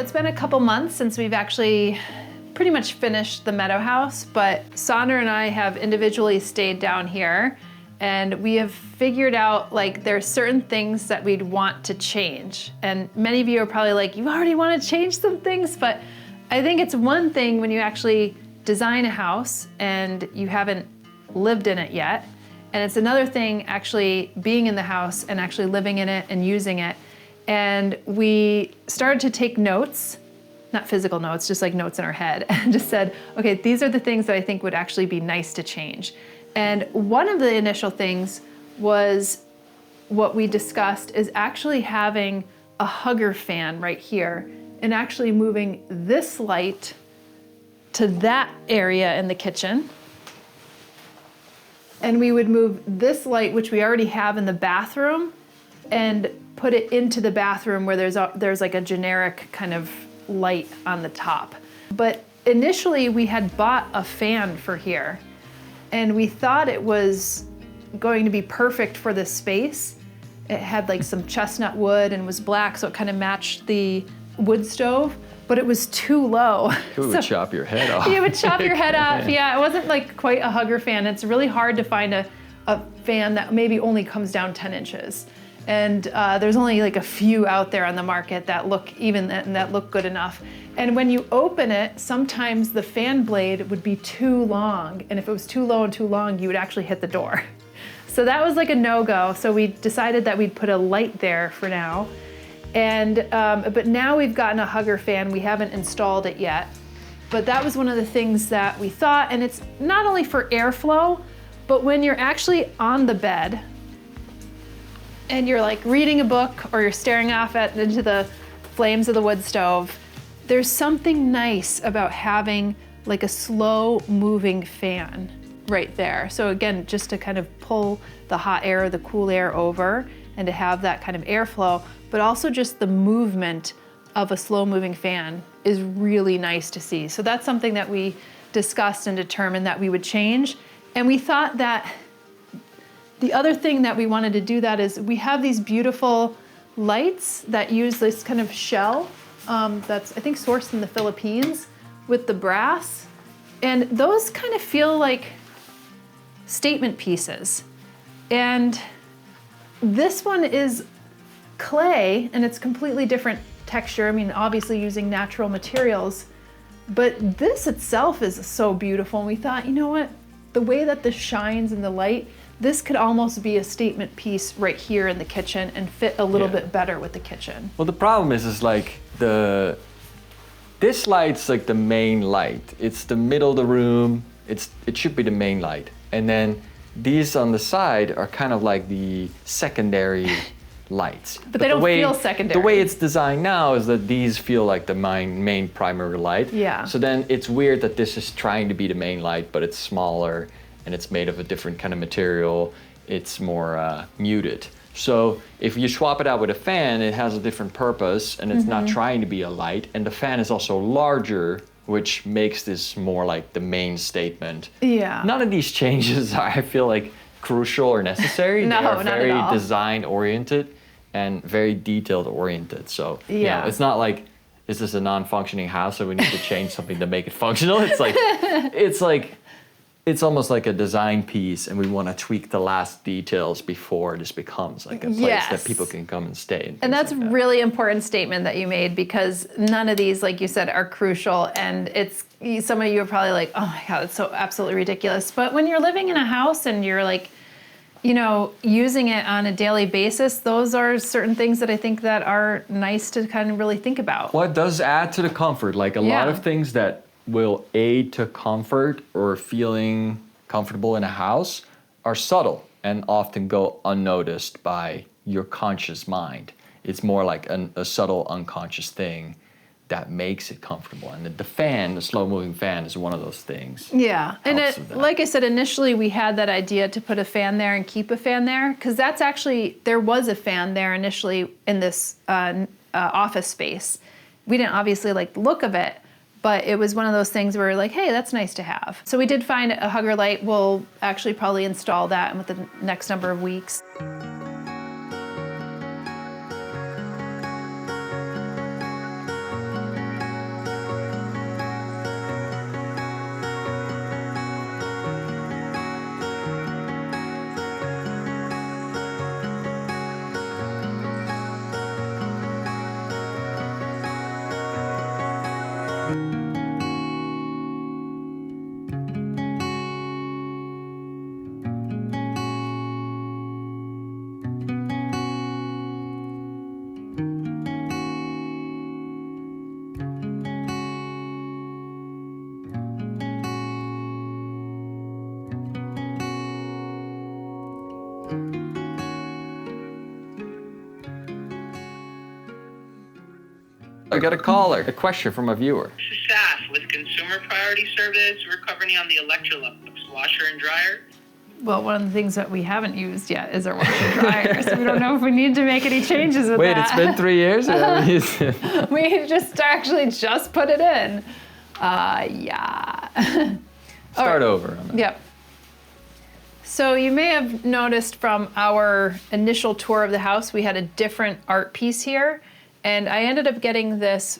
it's been a couple months since we've actually pretty much finished the Meadow House, but Sandra and I have individually stayed down here, and we have figured out like there's certain things that we'd want to change. And many of you are probably like, you already want to change some things, but I think it's one thing when you actually design a house and you haven't lived in it yet. And it's another thing actually being in the house and actually living in it and using it. And we started to take notes, not physical notes, just like notes in our head, and just said, okay, these are the things that I think would actually be nice to change. And one of the initial things was what we discussed is actually having a hugger fan right here and actually moving this light to that area in the kitchen. And we would move this light, which we already have in the bathroom, and put it into the bathroom where there's like a generic kind of light on the top. But initially we had bought a fan for here, and we thought it was going to be perfect for this space. It had like some chestnut wood and was black, so it kind of matched the wood stove, but it was too low. It would chop your head off. It would chop your head off. Yeah, it wasn't like quite a hugger fan. It's really hard to find a fan that maybe only comes down 10 inches. And there's only like a few out there on the market that look that look good enough. And when you open it, sometimes the fan blade would be too long. And if it was too low and too long, you would actually hit the door. So that was like a no-go. So we decided that we'd put a light there for now. And but now we've gotten a hugger fan. We haven't installed it yet. But that was one of the things that we thought. And it's not only for airflow, but when you're actually on the bed, and you're like reading a book or you're staring off into the flames of the wood stove, there's something nice about having like a slow moving fan right there. So again, just to kind of pull the hot air, the cool air over, and to have that kind of airflow, but also just the movement of a slow moving fan is really nice to see. So that's something that we discussed and determined that we would change. And we thought that the other thing that we wanted to do that is we have these beautiful lights that use this kind of shell that's I think sourced in the Philippines with the brass. And those kind of feel like statement pieces. And this one is clay and it's completely different texture. I mean, obviously using natural materials, but this itself is so beautiful. And we thought, you know what? The way that this shines in the light, this could almost be a statement piece right here in the kitchen and fit a little bit better with the kitchen. Well, the problem is like this light's like the main light. It's the middle of the room. It should be the main light. And then these on the side are kind of like the secondary lights. But they don't feel secondary. The way it's designed now is that these feel like the main primary light. Yeah. So then it's weird that this is trying to be the main light, but it's smaller and it's made of a different kind of material. It's more muted. So if you swap it out with a fan, it has a different purpose and it's not trying to be a light. And the fan is also larger, which makes this more like the main statement. Yeah. None of these changes are, I feel like, crucial or necessary. No, they are not very at all. design oriented and very detailed oriented. So yeah, it's not like, is this a non-functioning house so we need to change something to make it functional? It's almost like a design piece and we want to tweak the last details before this becomes like a place that people can come and stay. And that's a really important statement that you made, because none of these, like you said, are crucial. And some of you are probably like, oh my God, it's so absolutely ridiculous. But when you're living in a house and you're like, you know, using it on a daily basis, those are certain things that I think that are nice to kind of really think about. Well, it does add to the comfort. Like a lot of things that will aid to comfort or feeling comfortable in a house are subtle and often go unnoticed by your conscious mind. It's more like a subtle unconscious thing that makes it comfortable. And the fan, the slow-moving fan, is one of those things. Yeah, and like I said, initially we had that idea to put a fan there and keep a fan there, because that's actually, there was a fan there initially in this office space. We didn't obviously like the look of it, but it was one of those things where we're like, hey, that's nice to have. So we did find a hugger light. We'll actually probably install that within the next number of weeks. I got a caller. A question from a viewer. This is Saf with Consumer Priority Service. We're covering on the Electrolux washer and dryer. Well, one of the things that we haven't used yet is our washer and dryer, so we don't know if we need to make any changes with Wait, that. it's been 3 years? We just put it in. Yeah. Start over. Yep. So you may have noticed from our initial tour of the house, we had a different art piece here. And I ended up getting this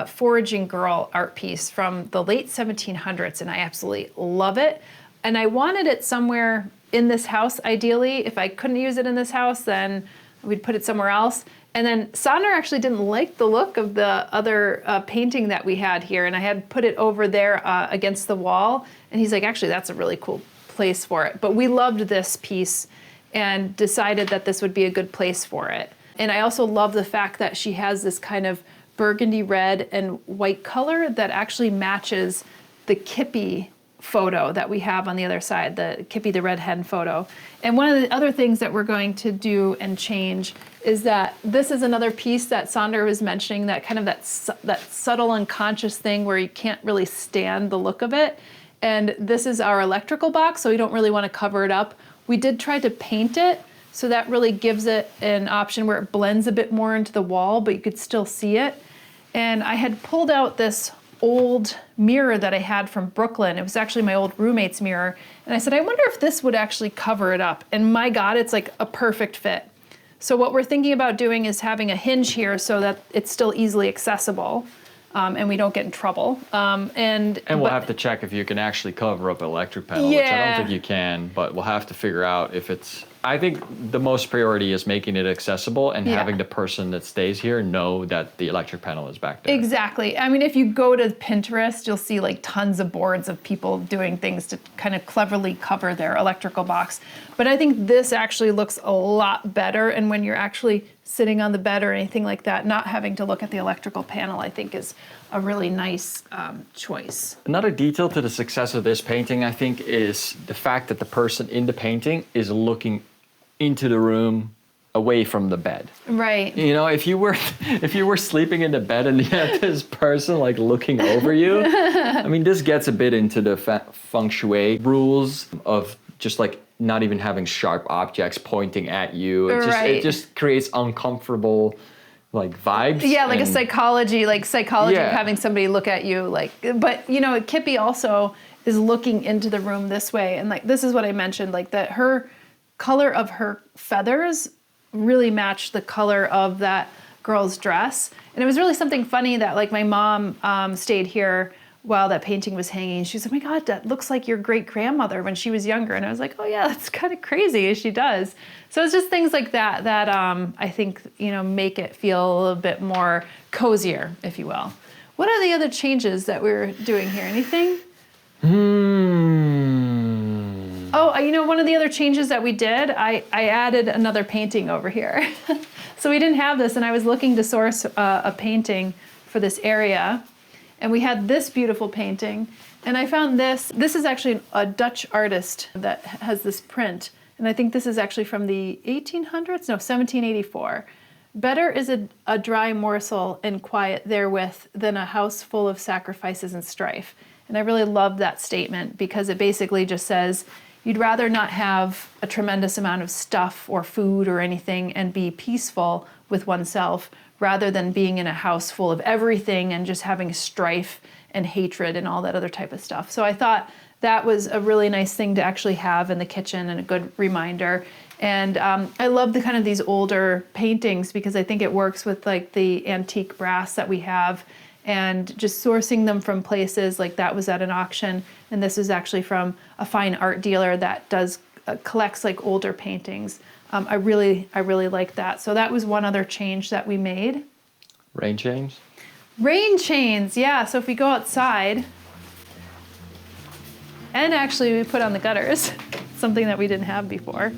Foraging Girl art piece from the late 1700s, and I absolutely love it. And I wanted it somewhere in this house, ideally. If I couldn't use it in this house, then we'd put it somewhere else. And then Sander actually didn't like the look of the other painting that we had here, and I had put it over there against the wall. And he's like, actually, that's a really cool place for it. But we loved this piece and decided that this would be a good place for it. And I also love the fact that she has this kind of burgundy red and white color that actually matches the Kippy photo that we have on the other side, the Kippy the red hen photo. And one of the other things that we're going to do and change is that this is another piece that Sander was mentioning, that kind of that subtle unconscious thing where you can't really stand the look of it. And this is our electrical box, so we don't really want to cover it up. We did try to paint it, so that really gives it an option where it blends a bit more into the wall, but you could still see it. And I had pulled out this old mirror that I had from Brooklyn. It was actually my old roommate's mirror. And I said, I wonder if this would actually cover it up. And my God, it's like a perfect fit. So what we're thinking about doing is having a hinge here so that it's still easily accessible. And we don't get in trouble. And we'll have to check if you can actually cover up an electric panel, which I don't think you can, but we'll have to figure out if it's... I think the most priority is making it accessible and having the person that stays here know that the electric panel is back there. Exactly. I mean, if you go to Pinterest, you'll see like tons of boards of people doing things to kind of cleverly cover their electrical box. But I think this actually looks a lot better. And when you're actually sitting on the bed or anything like that, not having to look at the electrical panel, I think is a really nice choice. Another detail to the success of this painting, I think, is the fact that the person in the painting is looking into the room away from the bed. Right. You know, if you were sleeping in the bed and you had this person like looking over you, I mean, this gets a bit into the feng shui rules of just like not even having sharp objects pointing at you. It just creates uncomfortable like vibes. Yeah, like a psychology of having somebody look at you like, but you know, Kippy also is looking into the room this way. And like, this is what I mentioned, like that her color of her feathers really matched the color of that girl's dress. And it was really something funny that like my mom stayed here while that painting was hanging. She's like, oh my God, that looks like your great grandmother when she was younger. And I was like, oh yeah, that's kind of crazy, as she does. So it's just things like that that I think, you know, make it feel a little bit more cozier, if you will. What are the other changes that we're doing here? Anything? Oh, you know, one of the other changes that we did, I added another painting over here. So we didn't have this, and I was looking to source a painting for this area. And we had this beautiful painting, and I found this. This is actually a Dutch artist that has this print, and I think this is actually from the 1800s? No, 1784. Better is a dry morsel and quiet therewith than a house full of sacrifices and strife. And I really love that statement because it basically just says, you'd rather not have a tremendous amount of stuff or food or anything and be peaceful with oneself rather than being in a house full of everything and just having strife and hatred and all that other type of stuff. So I thought that was a really nice thing to actually have in the kitchen and a good reminder. And I love the kind of these older paintings because I think it works with like the antique brass that we have and just sourcing them from places like that was at an auction. And this is actually from a fine art dealer that does collects like older paintings. I really like that. So that was one other change that we made. Rain chains? Rain chains, yeah. So if we go outside, and actually we put on the gutters, something that we didn't have before.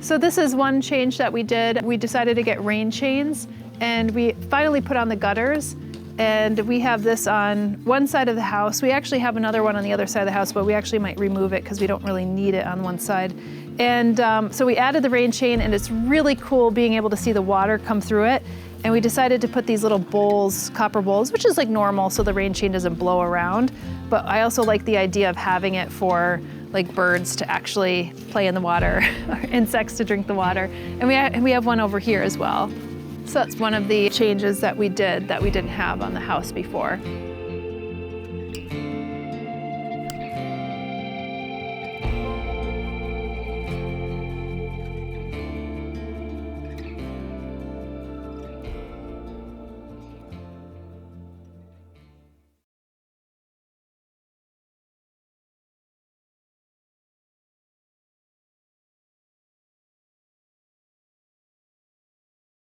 So this is one change that we did. We decided to get rain chains, and we finally put on the gutters. And we have this on one side of the house. We actually have another one on the other side of the house, but we actually might remove it because we don't really need it on one side. And so we added the rain chain, and it's really cool being able to see the water come through it. And we decided to put these little bowls, copper bowls, which is like normal, so the rain chain doesn't blow around. But I also like the idea of having it for like birds to actually play in the water, or insects to drink the water. And we have one over here as well. So that's one of the changes that we did that we didn't have on the house before.